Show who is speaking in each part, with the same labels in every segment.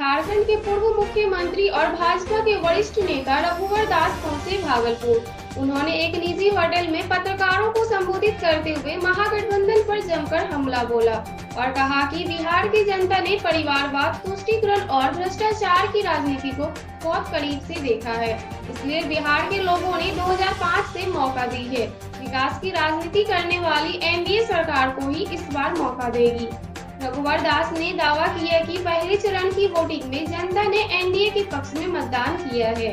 Speaker 1: झारखंड के पूर्व मुख्यमंत्री और भाजपा के वरिष्ठ नेता रघुवर दास पहुंचे भागलपुर। उन्होंने एक निजी होटल में पत्रकारों को संबोधित करते हुए महागठबंधन पर जमकर हमला बोला और कहा कि बिहार की जनता ने परिवारवाद, तुष्टीकरण और भ्रष्टाचार की राजनीति को बहुत करीब से देखा है। इसलिए बिहार के लोगों ने 2005 से मौका दी है। विकास की राजनीति करने वाली एनडीए सरकार को ही इस बार मौका देगी। रघुवर दास ने दावा किया कि पहले चरण की वोटिंग में जनता ने एनडीए के पक्ष में मतदान किया है।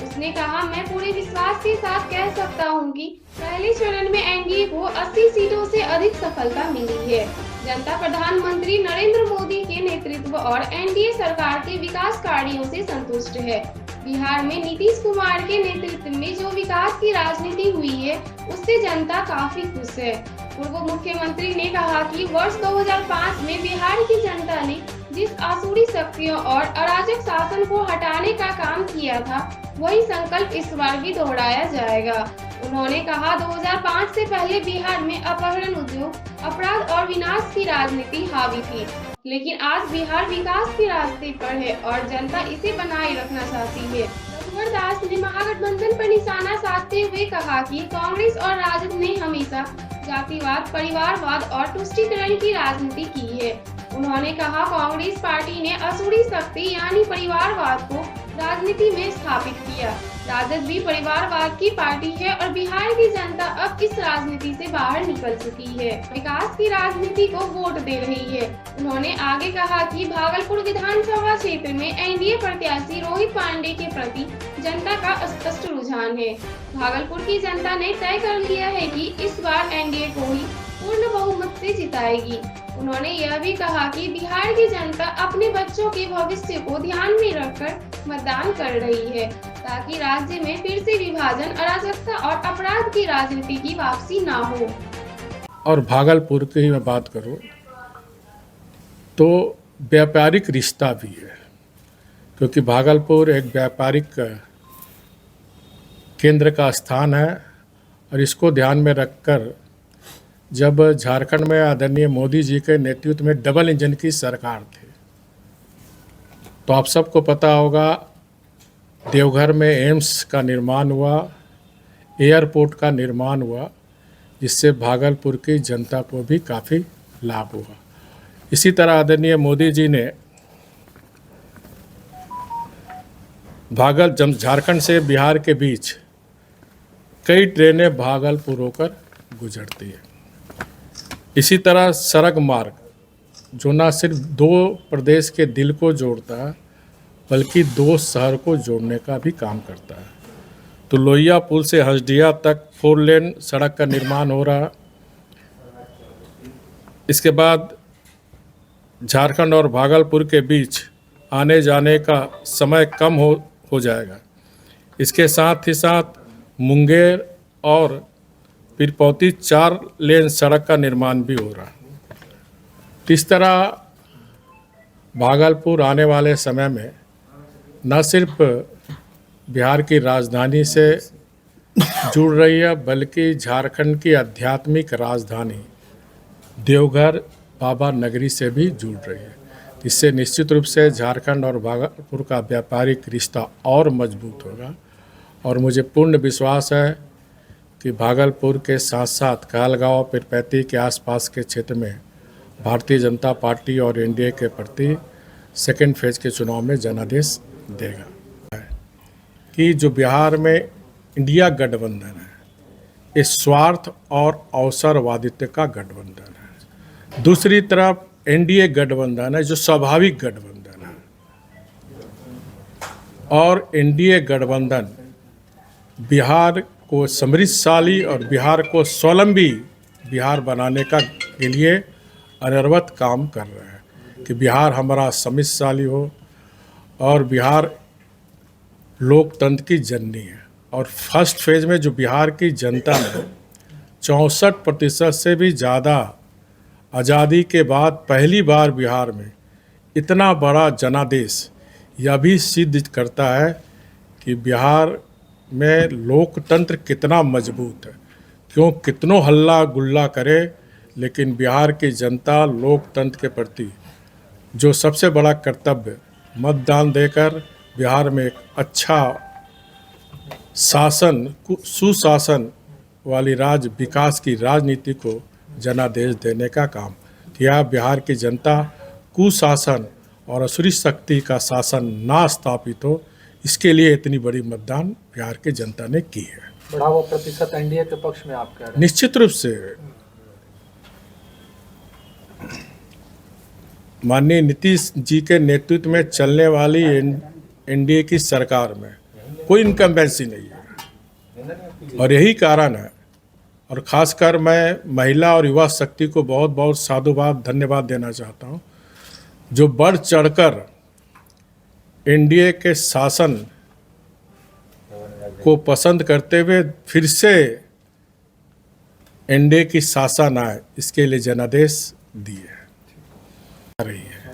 Speaker 1: उसने कहा, मैं पूरे विश्वास के साथ कह सकता हूं कि पहले चरण में एनडीए को 80 सीटों से अधिक सफलता मिली है। जनता प्रधानमंत्री नरेंद्र मोदी के नेतृत्व और एनडीए सरकार के विकास कार्यों से संतुष्ट है। बिहार में नीतीश कुमार के नेतृत्व में जो विकास की राजनीति हुई है, उससे जनता काफी खुश है। पूर्व मुख्यमंत्री ने कहा कि वर्ष 2005 में बिहार की जनता ने जिस आसुरी शक्तियों और अराजक शासन को हटाने का काम किया था, वही संकल्प इस बार भी दोहराया जाएगा। उन्होंने कहा, 2005 से पहले बिहार में अपहरण, उद्योग, अपराध और विनाश की राजनीति हावी थी, लेकिन आज बिहार विकास के रास्ते पर है और जनता इसे बनाए रखना चाहती है। रघुवर दास ने महागठबंधन पर निशाना साधते हुए कहा कि कांग्रेस और राजद ने हमेशा जातिवाद, परिवारवाद और तुष्टीकरण की राजनीति की है। उन्होंने कहा, कांग्रेस पार्टी ने असुरी शक्ति यानी परिवारवाद को राजनीति में स्थापित किया। राजद भी परिवारवाद की पार्टी है और बिहार की जनता अब इस राजनीति से बाहर निकल चुकी है, विकास की राजनीति को वोट दे रही है। उन्होंने आगे कहा कि भागलपुर विधानसभा क्षेत्र में एनडीए प्रत्याशी रोहित पांडे के प्रति जनता का स्पष्ट रुझान है। भागलपुर की जनता ने तय कर लिया है कि इस बार एनडीए को ही पूर्ण बहुमत से जिताएगी। उन्होंने यह भी कहा कि बिहार की जनता अपने बच्चों के भविष्य को ध्यान में रखकर मतदान कर रही है, ताकि राज्य में फिर से विभाजन, अराजकता और अपराध की राजनीति की वापसी ना हो।
Speaker 2: और भागलपुर की मैं बात करूं तो व्यापारिक रिश्ता भी है, क्योंकि भागलपुर एक व्यापारिक केंद्र का स्थान है और इसको ध्यान में रखकर जब झारखंड में आदरणीय मोदी जी के नेतृत्व में डबल इंजन की सरकार थी, तो आप सबको पता होगा देवघर में एम्स का निर्माण हुआ, एयरपोर्ट का निर्माण हुआ, जिससे भागलपुर की जनता को भी काफ़ी लाभ हुआ। इसी तरह आदरणीय मोदी जी ने झारखंड से बिहार के बीच कई ट्रेनें भागलपुर होकर गुजरती है। इसी तरह सड़क मार्ग जो न सिर्फ दो प्रदेश के दिल को जोड़ता है, बल्कि दो शहर को जोड़ने का भी काम करता है। तो लोहिया पुल से हंसडिया तक 4 लेन सड़क का निर्माण हो रहा। इसके बाद झारखंड और भागलपुर के बीच आने जाने का समय कम हो जाएगा। इसके साथ ही साथ मुंगेर और पीरपौती 4 लेन सड़क का निर्माण भी हो रहा। इस तरह भागलपुर आने वाले समय में न सिर्फ बिहार की राजधानी से जुड़ रही है, बल्कि झारखंड की आध्यात्मिक राजधानी देवघर बाबा नगरी से भी जुड़ रही है। इससे निश्चित रूप से झारखंड और भागलपुर का व्यापारिक रिश्ता और मजबूत होगा और मुझे पूर्ण विश्वास है कि भागलपुर के साथ साथ कहलगांव, पीरपैती के आसपास के क्षेत्र में भारतीय जनता पार्टी और एनडीए के प्रति सेकेंड फेज के चुनाव में जनादेश देगा। कि जो बिहार में इंडिया गठबंधन है, ये स्वार्थ और अवसरवादित्व का गठबंधन है। दूसरी तरफ एनडीए गठबंधन है जो स्वाभाविक गठबंधन है, और एनडीए गठबंधन बिहार को समृद्धशाली और बिहार को स्वावलंबी बिहार बनाने के लिए अनवरत काम कर रहे हैं कि बिहार हमारा समृद्धशाली हो और बिहार लोकतंत्र की जननी है। और फर्स्ट फेज में जो बिहार की जनता ने 64% से भी ज़्यादा आज़ादी के बाद पहली बार बिहार में इतना बड़ा जनादेश, यह भी सिद्ध करता है कि बिहार में लोकतंत्र कितना मजबूत है। क्यों कितनों हल्ला गुल्ला करे, लेकिन बिहार की जनता लोकतंत्र के प्रति जो सबसे बड़ा कर्तव्य मतदान देकर बिहार में एक अच्छा शासन, सुशासन वाली विकास की राजनीति को जनादेश देने का काम किया। बिहार की जनता कुशासन और असुरी शक्ति का शासन ना स्थापित हो, इसके लिए इतनी बड़ी मतदान बिहार की जनता ने की है।
Speaker 3: बढ़ा हुआ प्रतिशत एनडीए के पक्ष में आप कह रहे हैं?
Speaker 2: निश्चित रूप से माननीय नीतीश जी के नेतृत्व में चलने वाली एनडीए की सरकार में कोई इनकम्बेंसी नहीं है, और यही कारण है। और खासकर मैं महिला और युवा शक्ति को बहुत बहुत साधुवाद धन्यवाद देना चाहता हूं, जो बढ़ चढ़कर एनडीए के शासन को पसंद करते हुए फिर से एनडीए की शासन आए, इसके लिए जनादेश दिए रही है।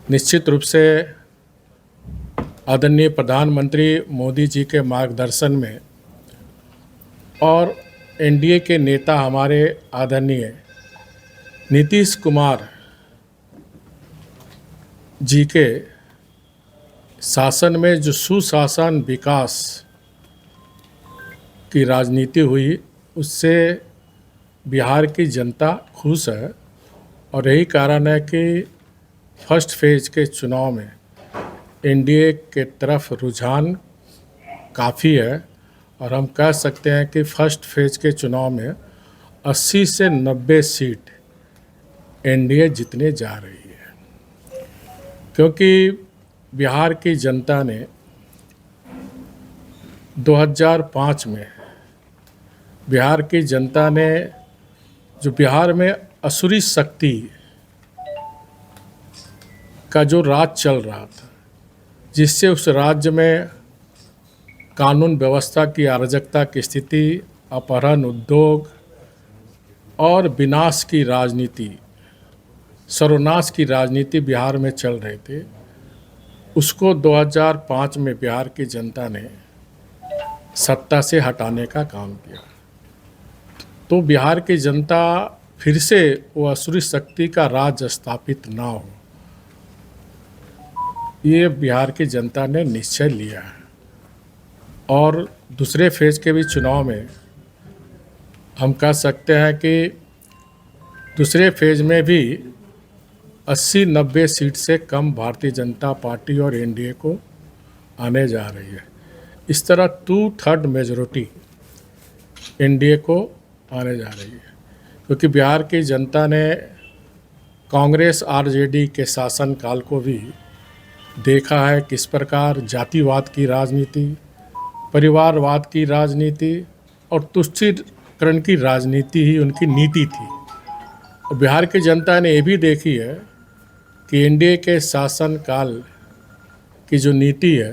Speaker 2: निश्चित रूप से आदरणीय प्रधानमंत्री मोदी जी के मार्गदर्शन में और एनडीए के नेता हमारे आदरणीय नीतीश कुमार जी के शासन में जो सुशासन विकास की राजनीति हुई, उससे बिहार की जनता खुश है। और यही कारण है कि फर्स्ट फेज के चुनाव में एनडीए के तरफ रुझान काफ़ी है, और हम कह सकते हैं कि फर्स्ट फेज के चुनाव में 80 से 90 सीट एनडीए जीतने जा रही है, क्योंकि बिहार की जनता ने 2005 में बिहार की जनता ने जो बिहार में असुरी शक्ति का जो राज चल रहा था, जिससे उस राज्य में कानून व्यवस्था की अराजकता की स्थिति, अपहरण, उद्योग और विनाश की राजनीति, सर्वनाश की राजनीति बिहार में चल रही थी, उसको 2005 में बिहार की जनता ने सत्ता से हटाने का काम किया। तो बिहार की जनता फिर से वो असुरी शक्ति का राज स्थापित ना हो, ये बिहार की जनता ने निश्चय लिया है। और दूसरे फेज के भी चुनाव में हम कह सकते हैं कि दूसरे फेज में भी 80-90 सीट से कम भारतीय जनता पार्टी और एनडीए को आने जा रही है। इस तरह 2/3 मेजॉरिटी एनडीए को आने जा रही है, क्योंकि बिहार की जनता ने कांग्रेस आरजेडी के शासनकाल को भी देखा है किस प्रकार जातिवाद की राजनीति, परिवारवाद की राजनीति और तुष्टीकरण की राजनीति ही उनकी नीति थी। और बिहार की जनता ने ये भी देखी है कि एनडीए के शासनकाल की जो नीति है,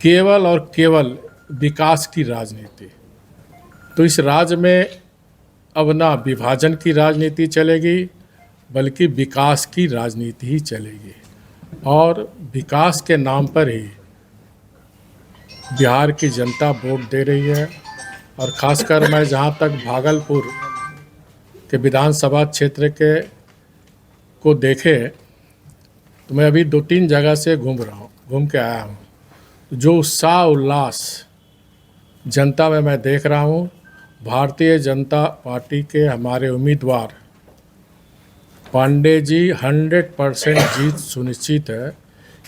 Speaker 2: केवल और केवल विकास की राजनीति। तो इस राज्य में अब ना विभाजन की राजनीति चलेगी, बल्कि विकास की राजनीति ही चलेगी। और विकास के नाम पर ही बिहार की जनता वोट दे रही है। और ख़ासकर मैं जहाँ तक भागलपुर के विधानसभा क्षेत्र के को देखे, तो मैं अभी 2-3 जगह से घूम के आया हूँ। जो उत्साह उल्लास जनता में मैं देख रहा हूँ, भारतीय जनता पार्टी के हमारे उम्मीदवार पांडे जी 100% जीत सुनिश्चित है,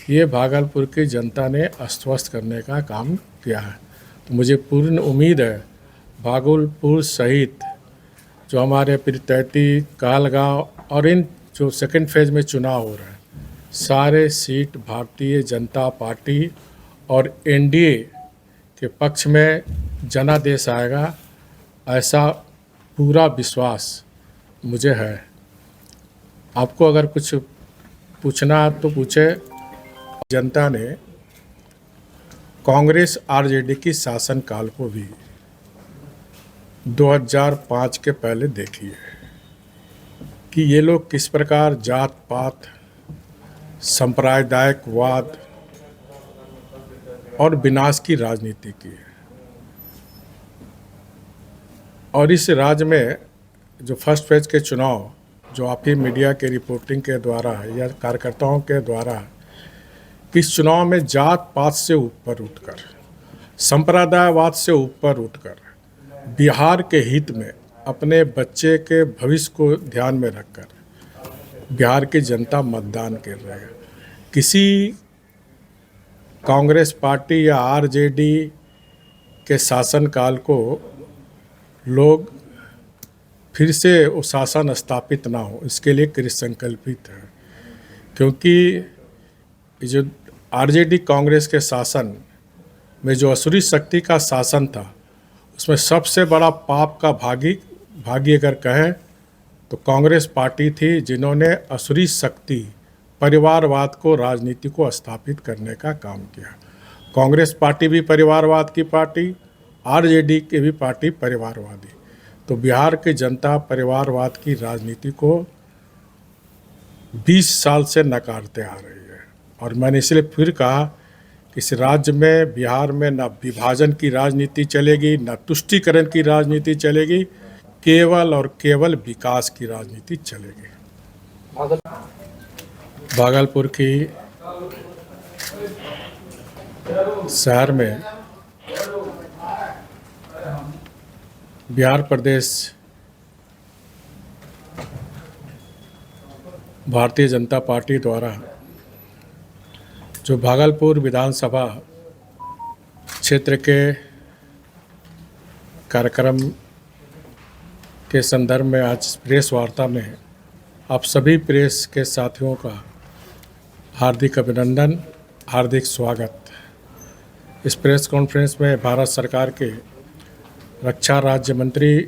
Speaker 2: ये भागलपुर की जनता ने आश्वस्त करने का काम किया है। तो मुझे पूर्ण उम्मीद है भागलपुर सहित जो हमारे पिरतैती, कहलगांव और इन जो सेकंड फेज में चुनाव हो रहे हैं, सारे सीट भारतीय जनता पार्टी और एनडीए के पक्ष में जनादेश आएगा, ऐसा पूरा विश्वास मुझे है। आपको अगर कुछ पूछना है तो पूछे। जनता ने कांग्रेस आरजेडी की शासनकाल को भी 2005 के पहले देखी है कि ये लोग किस प्रकार जात पात, सांप्रदायिकवाद और विनाश की राजनीति की है। और इस राज्य में जो फर्स्ट फेज के चुनाव जो आपकी मीडिया के रिपोर्टिंग के द्वारा या कार्यकर्ताओं के द्वारा इस चुनाव में जात पात से ऊपर उठकर, संप्रदायवाद से ऊपर उठकर बिहार के हित में अपने बच्चे के भविष्य को ध्यान में रखकर बिहार की जनता मतदान कर रही है। किसी कांग्रेस पार्टी या आरजेडी के शासनकाल को लोग फिर से वो शासन स्थापित ना हो, इसके लिए कृत संकल्पित है। क्योंकि जो आरजेडी कांग्रेस के शासन में जो असुरी शक्ति का शासन था, उसमें सबसे बड़ा पाप का भागी अगर कहें तो कांग्रेस पार्टी थी, जिन्होंने असुरी शक्ति परिवारवाद को राजनीति को स्थापित करने का काम किया। कांग्रेस पार्टी भी परिवारवाद की पार्टी, आरजेडी की भी पार्टी परिवारवादी। तो बिहार की जनता परिवारवाद की राजनीति को 20 साल से नकारते आ रही है। और मैंने इसलिए फिर कहा कि इस राज्य में, बिहार में, न विभाजन की राजनीति चलेगी, न तुष्टीकरण की राजनीति चलेगी, केवल और केवल विकास की राजनीति चलेगी। भागलपुर की शहर में बिहार प्रदेश भारतीय जनता पार्टी द्वारा जो भागलपुर विधानसभा क्षेत्र के कार्यक्रम के संदर्भ में आज प्रेस वार्ता में आप सभी प्रेस के साथियों का हार्दिक अभिनंदन, हार्दिक स्वागत। इस प्रेस कॉन्फ्रेंस में भारत सरकार के रक्षा राज्य मंत्री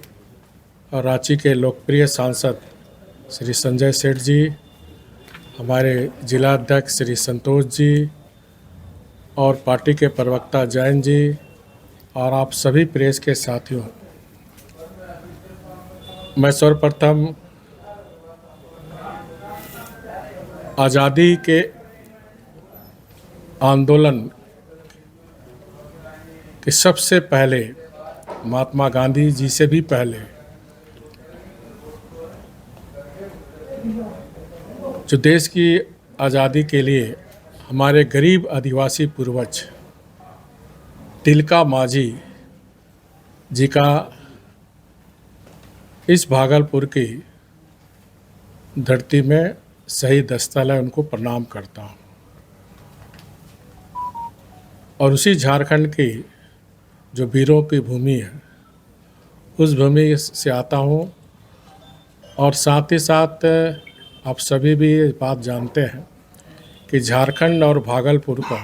Speaker 2: और रांची के लोकप्रिय सांसद श्री संजय सेठ जी, हमारे जिला अध्यक्ष श्री संतोष जी और पार्टी के प्रवक्ता जैन जी और आप सभी प्रेस के साथियों, मैं सर्वप्रथम आज़ादी के आंदोलन के सबसे पहले महात्मा गांधी जी से भी पहले जो देश की आज़ादी के लिए हमारे गरीब आदिवासी पूर्वज तिलका मांझी जी का इस भागलपुर की धरती में शहीद स्थल है, उनको प्रणाम करता हूँ। और उसी झारखंड की जो वीरों की भूमि है, उस भूमि से आता हूँ। और साथ ही साथ आप सभी भी ये बात जानते हैं कि झारखंड और भागलपुर का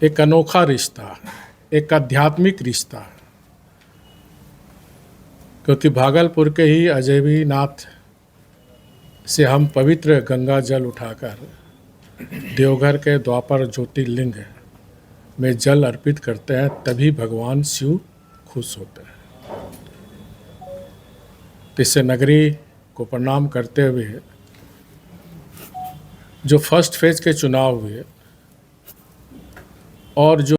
Speaker 2: एक अनोखा रिश्ता, एक आध्यात्मिक रिश्ता है। क्योंकि भागलपुर के ही अजयबीनाथ से हम पवित्र गंगा जल उठाकर देवघर के द्वापर ज्योतिर्लिंग में जल अर्पित करते हैं, तभी भगवान शिव खुश होते हैं। इससे नगरी को प्रणाम करते हुए जो फर्स्ट फेज के चुनाव हुए और जो